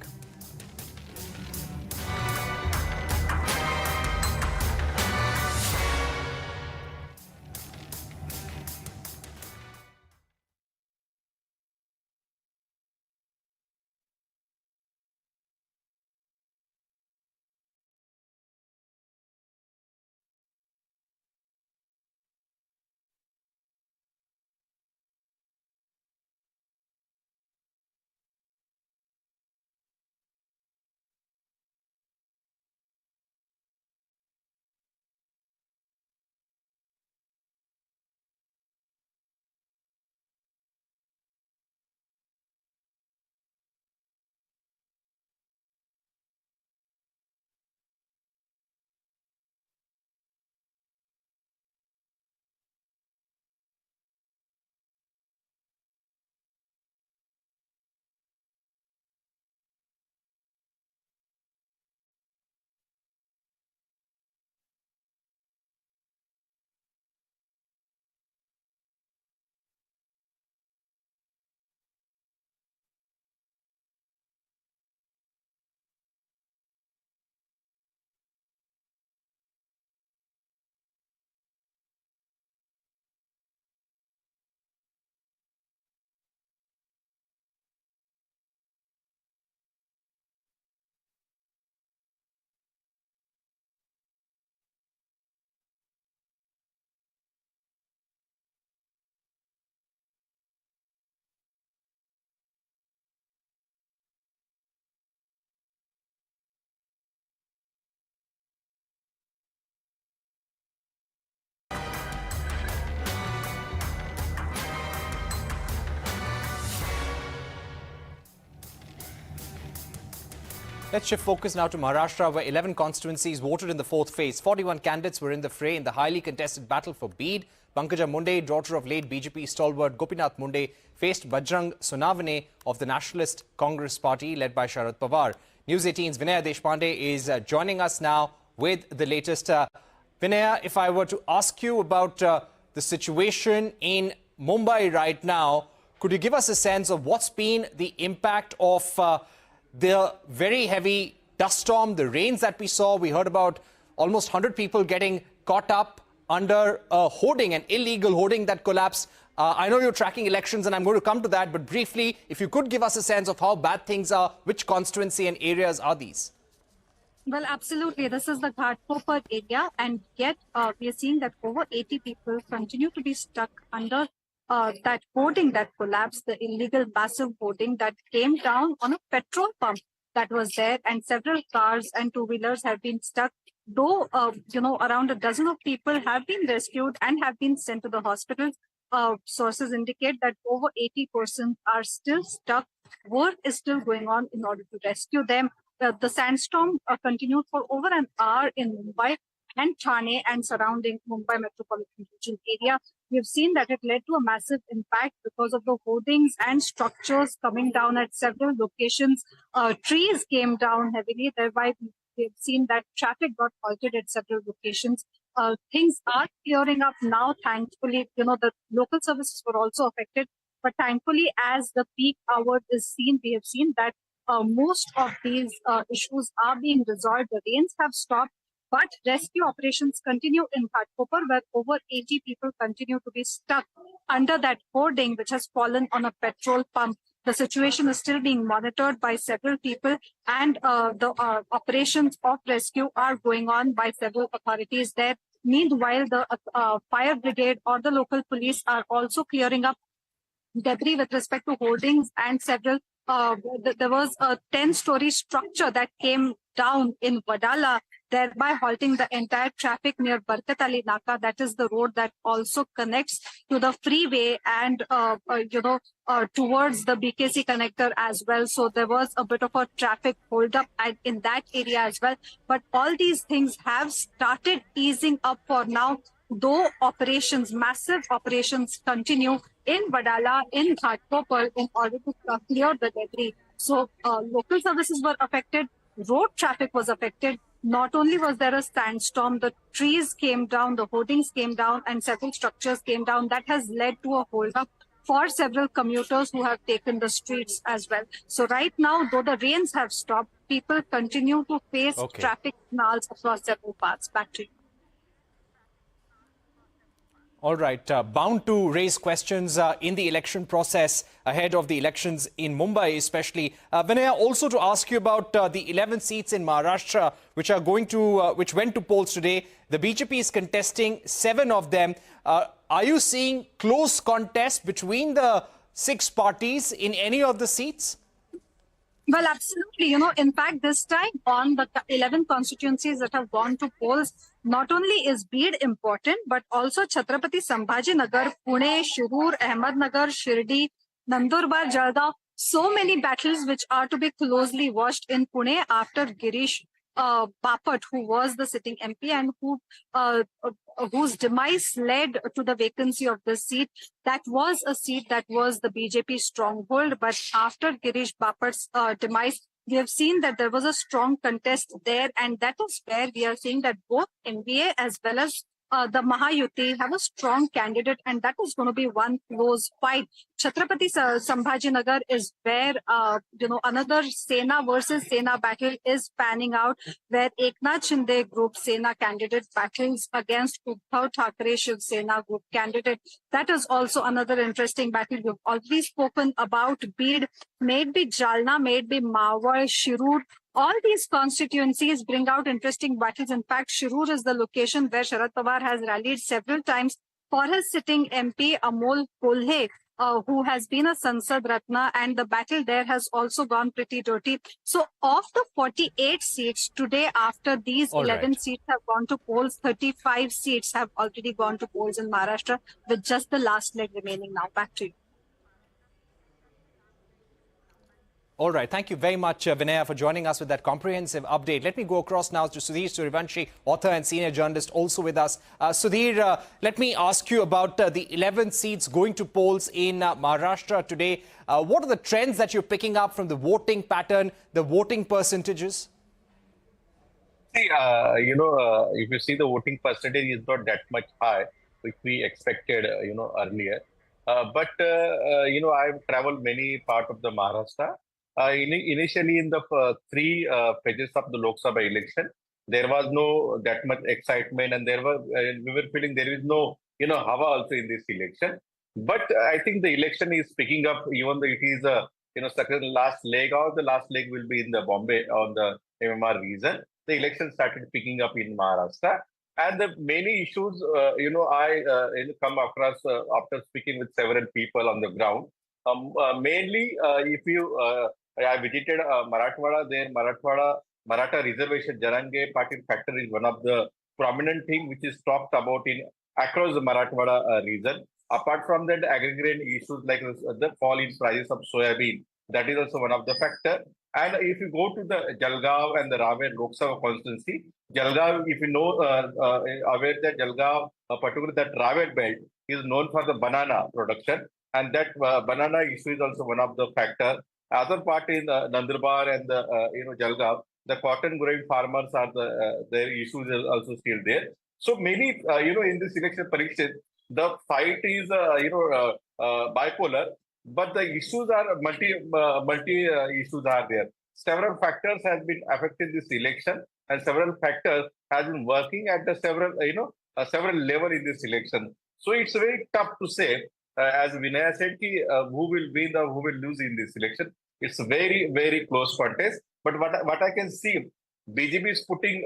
[SPEAKER 1] Let's shift focus now to Maharashtra, where 11 constituencies voted in the fourth phase. 41 candidates were in the fray in the highly contested battle for Bede. Pankaja Munde, daughter of late BJP stalwart Gopinath Munde, faced Bajrang Sonavane of the Nationalist Congress Party, led by Sharad Pawar. News 18's Vinaya Deshpande is joining us now with the latest. Vinaya, if I were to ask you about the situation in Mumbai right now, could you give us a sense of what's been the impact of the very heavy dust storm, the rains that we saw? We heard about almost 100 people getting caught up under a hoarding, an illegal hoarding that collapsed. I know you're tracking elections and I'm going to come to that, but briefly, if you could give us a sense of how bad things are, which constituency and areas are these?
[SPEAKER 9] Well, absolutely. This is the Ghatkopar area, and yet we are seeing that over 80 people continue to be stuck under that hoarding that collapsed, the illegal massive hoarding that came down on a petrol pump that was there, and several cars and two-wheelers have been stuck. Though, around a dozen of people have been rescued and have been sent to the hospital. Sources indicate that over 80 persons are still stuck. Work is still going on in order to rescue them. The sandstorm continued for over an hour in Mumbai and Thane and surrounding Mumbai metropolitan region area. We've seen that it led to a massive impact because of the hoardings and structures coming down at several locations. Trees came down heavily, thereby we've seen that traffic got halted at several locations. Things are clearing up now, thankfully. The local services were also affected, but thankfully, as the peak hour is seen, we have seen that most of these issues are being resolved. The rains have stopped, but rescue operations continue in Ghatkopar, where over 80 people continue to be stuck under that hoarding, which has fallen on a petrol pump. The situation is still being monitored by several people, and the operations of rescue are going on by several authorities there. Meanwhile, the fire brigade or the local police are also clearing up debris with respect to hoardings and several. There was a 10-story structure that came down in Vadala thereby halting the entire traffic near Barkat Ali Naka. That is the road that also connects to the freeway and, towards the BKC connector as well. So there was a bit of a traffic holdup in that area as well. But all these things have started easing up for now, though massive operations continue in Vadala, in Ghatkopar in order to clear the debris. So local services were affected, road traffic was affected. Not only was there a sandstorm, the trees came down, the hoardings came down, and several structures came down. That has led to a holdup for several commuters who have taken the streets as well. So right now, though the rains have stopped, people continue to face traffic snarls across several parts. Back to you.
[SPEAKER 1] All right, bound to raise questions in the election process ahead of the elections in Mumbai, especially. Vinaya, also to ask you about the 11 seats in Maharashtra, which went to polls today. The BJP is contesting 7 of them. Are you seeing close contest between the 6 parties in any of the seats?
[SPEAKER 9] Well, absolutely. In fact, this time on the 11 constituencies that have gone to polls, not only is Bid important, but also Chhatrapati Sambhajinagar, Pune, Shirur, Ahmednagar, Shirdi, Nandurbar, Jalgaon. So many battles which are to be closely watched in Pune after Girish Bapat, who was the sitting MP and whose demise led to the vacancy of this seat. That was a seat that was the BJP stronghold, but after Girish Bapat's demise, we have seen that there was a strong contest there, and that is where we are seeing that both MBA as well as the Mahayuti have a strong candidate, and that is going to be one close fight. Chhatrapati Sambhajinagar is where, another Sena versus Sena battle is panning out, where Eknath Shinde group Sena candidate battles against Uddhav Thackeray Shiv Sena group candidate. That is also another interesting battle. We've already spoken about Bid, maybe Jalna, maybe Mawar, Shirur. All these constituencies bring out interesting battles. In fact, Shirur is the location where Sharad Pawar has rallied several times for his sitting MP Amol Kolhe, who has been a Sansad Ratna, and the battle there has also gone pretty dirty. So of the 48 seats today, after these 11 seats have gone to polls, 35 seats have already gone to polls in Maharashtra, with just the last leg remaining now. Back to you.
[SPEAKER 1] All right. Thank you very much, Vinaya, for joining us with that comprehensive update. Let me go across now to Sudhir Suryavanshi, author and senior journalist, also with us. Sudhir, let me ask you about the 11 seats going to polls in Maharashtra today. What are the trends that you're picking up from the voting pattern, the voting percentages?
[SPEAKER 10] See, if you see the voting percentage is not that much high, which we expected, earlier. But I've traveled many parts of the Maharashtra. Initially, in the 3 phases of the Lok Sabha election, there was no that much excitement, and we were feeling there is no, hava also in this election. But I think the election is picking up, even though it is second last leg, or the last leg will be in the Bombay on the MMR region. The election started picking up in Maharashtra, and the many issues, I come across after speaking with several people on the ground. Mainly, I visited Marathwada. There, Maratha reservation, Jarange Party factor is one of the prominent thing which is talked about across the Marathwada region. Apart from that, agrarian issues like the fall in prices of soybean, that is also one of the factor. And if you go to the Jalgaon and the Ravet Lok Sabha constituency, Jalgaon, if you know, aware that Jalgaon, particularly that Ravet belt, is known for the banana production, and that banana issue is also one of the factor. Other part in Nandurbar and the Jalgaon, the cotton growing farmers are their issues are also still there. So many in this election prediction, the fight is bipolar, but the issues are multi issues are there. Several factors has been affecting this election, and several factors has been working at the several level in this election. So it's very tough to say. As Vinaya said, who will win or who will lose in this election. It's a very, very close contest. But what I can see, BJP is putting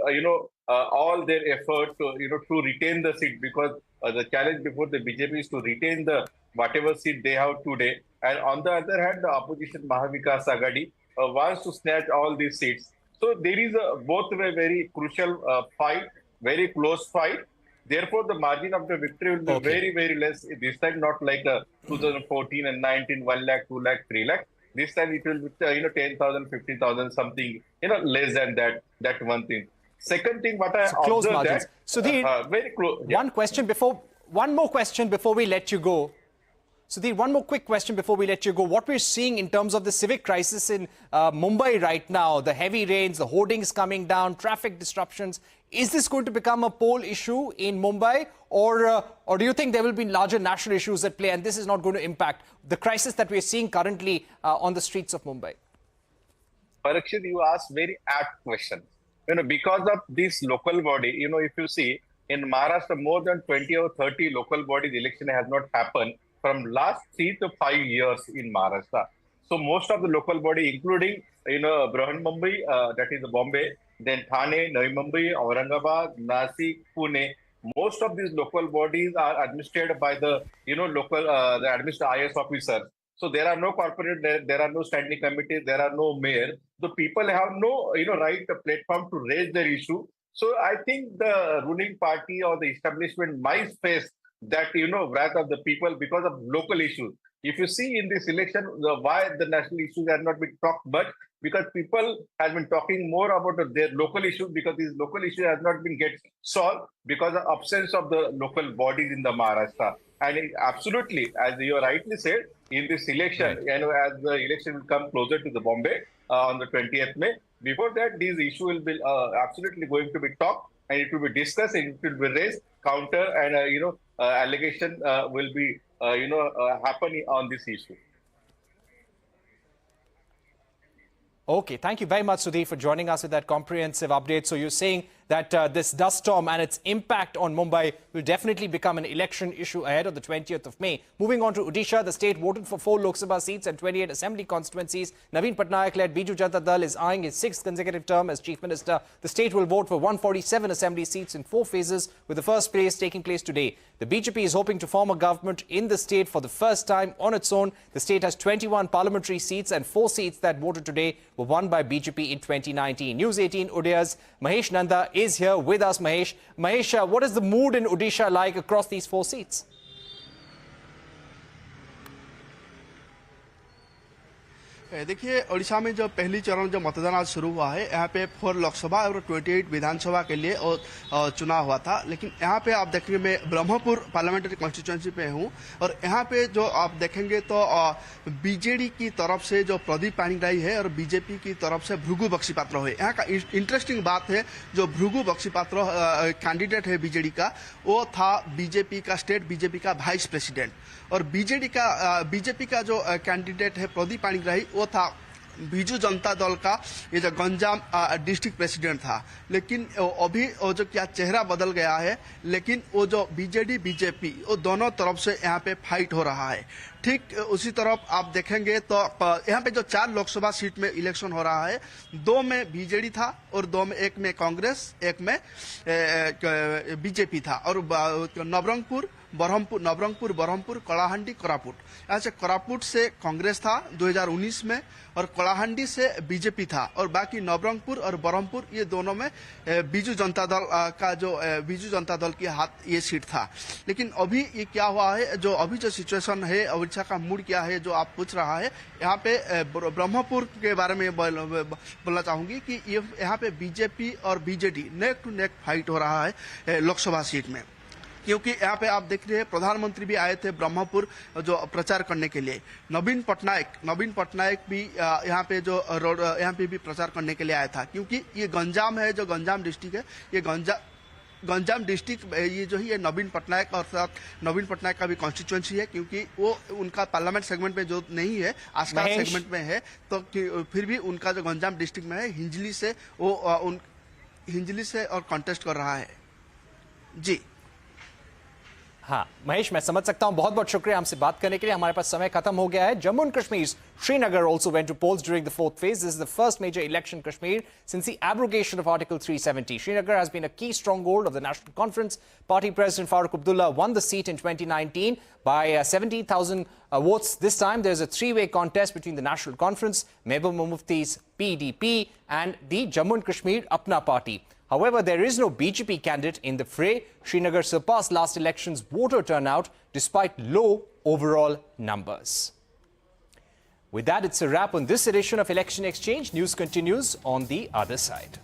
[SPEAKER 10] all their effort to retain the seat, because the challenge before the BJP is to retain the whatever seat they have today. And on the other hand, the opposition Mahavikas Agadi wants to snatch all these seats. So there is both a very crucial fight, very close fight. Therefore, the margin of the victory will be very, very less this time, not like 2014 and 19, 1 lakh, 2 lakh, 3 lakh. This time it will be, 10,000, 50,000, something, less than that one thing. Second thing, what I observed
[SPEAKER 1] margins.
[SPEAKER 10] that,
[SPEAKER 1] Sudhir,
[SPEAKER 10] very close.
[SPEAKER 1] One more question before we let you go. Sudhir, one more quick question before we let you go. What we're seeing in terms of the civic crisis in Mumbai right now, the heavy rains, the hoardings coming down, traffic disruptions, is this going to become a poll issue in Mumbai, or do you think there will be larger national issues at play and this is not going to impact the crisis that we're seeing currently on the streets of Mumbai?
[SPEAKER 10] Parikshit, you asked very apt question. Because of this local body, if you see in Maharashtra, more than 20 or 30 local bodies election has not happened from last 3 to 5 years in Maharashtra. So most of the local body, including, Brihan Mumbai, that is Bombay, then Thane, Navi Mumbai, Aurangabad, Nasik, Pune, most of these local bodies are administered by the, local, the administrative IS officers. So there are no corporate, there are no standing committees, there are no mayor. The people have no, right platform to raise their issue. So I think the ruling party or the establishment might face that, wrath of the people because of local issues. If you see in this election, why the national issues have not been talked much, because people have been talking more about their local issues, because these local issues have not been get solved because of absence of the local bodies in the Maharashtra. And absolutely, as you rightly said, in this election, as the election will come closer to the Bombay on the 20th May, before that, these issues will be absolutely going to be talked and it will be discussed and it will be raised, counter and, allegation will be, happening on this issue.
[SPEAKER 1] Okay, thank you very much, Sudhir, for joining us with that comprehensive update. So you're saying that this dust storm and its impact on Mumbai will definitely become an election issue ahead of the 20th of May. Moving on to Odisha, the state voted for 4 Lok Sabha seats and 28 assembly constituencies. Naveen Patnaik-led Biju Janata Dal is eyeing his 6th consecutive term as chief minister. The state will vote for 147 assembly seats in 4 phases, with the first phase taking place today. The BJP is hoping to form a government in the state for the first time on its own. The state has 21 parliamentary seats and 4 seats that voted today were won by BJP in 2019. News 18 Odia's Mahesh Nanda is here with us. Mahesh, what is the mood in Odisha like across these 4 seats?
[SPEAKER 11] देखिए, ओडिशा में जो पहली चरण जो मतदान आज शुरू हुआ है, यहाँ पे 4 लोकसभा और 28 विधानसभा के लिए चुनाव हुआ था। लेकिन यहाँ पे आप देखेंगे, मैं ब्रह्मपुर पार्लियामेंट्री कॉन्स्टिट्यूएंसी पे हूँ और यहाँ पे जो आप देखेंगे तो बीजेडी की तरफ से जो प्रदीप पाणिग्राही है और बीजेपी की तरफ से भृगु बख्शीपात्र है। यहाँ का इंटरेस्टिंग बात है, जो भृगु बख्शीपात्र कैंडिडेट है बीजेडी का, वो था बीजेपी का स्टेट बीजेपी का वाइस प्रेसिडेंट, और बीजेपी का जो कैंडिडेट है प्रदीप पाणिग्राही, वो था बीजू जनता दल का ये जो गंजाम डिस्ट्रिक्ट प्रेसिडेंट था। लेकिन अभी वो जो क्या चेहरा बदल गया है, लेकिन वो जो बीजेडी बीजेपी वो दोनों तरफ से यहाँ पे फाइट हो रहा है। ठीक उसी तरफ आप देखेंगे तो यहाँ पे जो 4 लोकसभा सीट में इलेक्शन हो रहा है, 2 में बीजेडी था और 2 में, एक में कांग्रेस, एक में बीजेपी था। और नवरंगपुर, बरहमपुर, कलाहांडी, कोरापुट, यहाँ से कोरापुट से कांग्रेस था 2019 में और कलाहांडी से बीजेपी था, और बाकी नवरंगपुर और बरहमपुर ये दोनों में बीजू जनता दल का जो बीजू जनता दल के हाथ ये सीट था। लेकिन अभी ये क्या हुआ है, जो अभी जो सिचुएशन है, ओडिशा का मूड क्या है जो आप पूछ रहा है, यहाँ पे ब्रह्मपुर के बारे में बोलना चाहूंगी कि यहाँ पे बीजेपी और BJD neck to neck fight हो रहा है लोकसभा सीट में। क्योंकि यहाँ पे आप देख रहे हैं, प्रधानमंत्री भी आए थे ब्रह्मपुर जो प्रचार करने के लिए। नवीन पटनायक भी यहाँ पे जो रोड यहाँ पे भी प्रचार करने के लिए आया था, क्योंकि ये गंजाम है, जो गंजाम डिस्ट्रिक्ट है, ये गंजाम डिस्ट्रिक्ट ये जो है ये नवीन पटनायक और साथ नवीन पटनायक का भी कॉन्स्टिट्यूएंसी है, क्योंकि वो उनका पार्लियामेंट सेगमेंट में जो नहीं है, आसपास सेगमेंट में है, तो फिर भी उनका जो गंजाम डिस्ट्रिक्ट में है, हिंजली से और कॉन्टेस्ट कर रहा है। जी
[SPEAKER 1] हाँ महेश, मैं समझ सकता हूं। बहुत बहुत शुक्रिया हमसे बात करने के लिए। हमारे पास समय खत्म हो गया है। Jammu and Kashmir's Srinagar also went to polls during the fourth phase. This is the first major election in Kashmir since the abrogation of Article 370. Srinagar has been a key stronghold of the National Conference. Party President Farooq Abdullah won the seat in 2019 by 70,000 votes. This time there's a three-way contest between the National Conference, Mehbooba Mufti's PDP and the Jammu and Kashmir Apna Party. However, there is no BJP candidate in the fray. Srinagar surpassed last election's voter turnout despite low overall numbers. With that, it's a wrap on this edition of Election Exchange. News continues on the other side.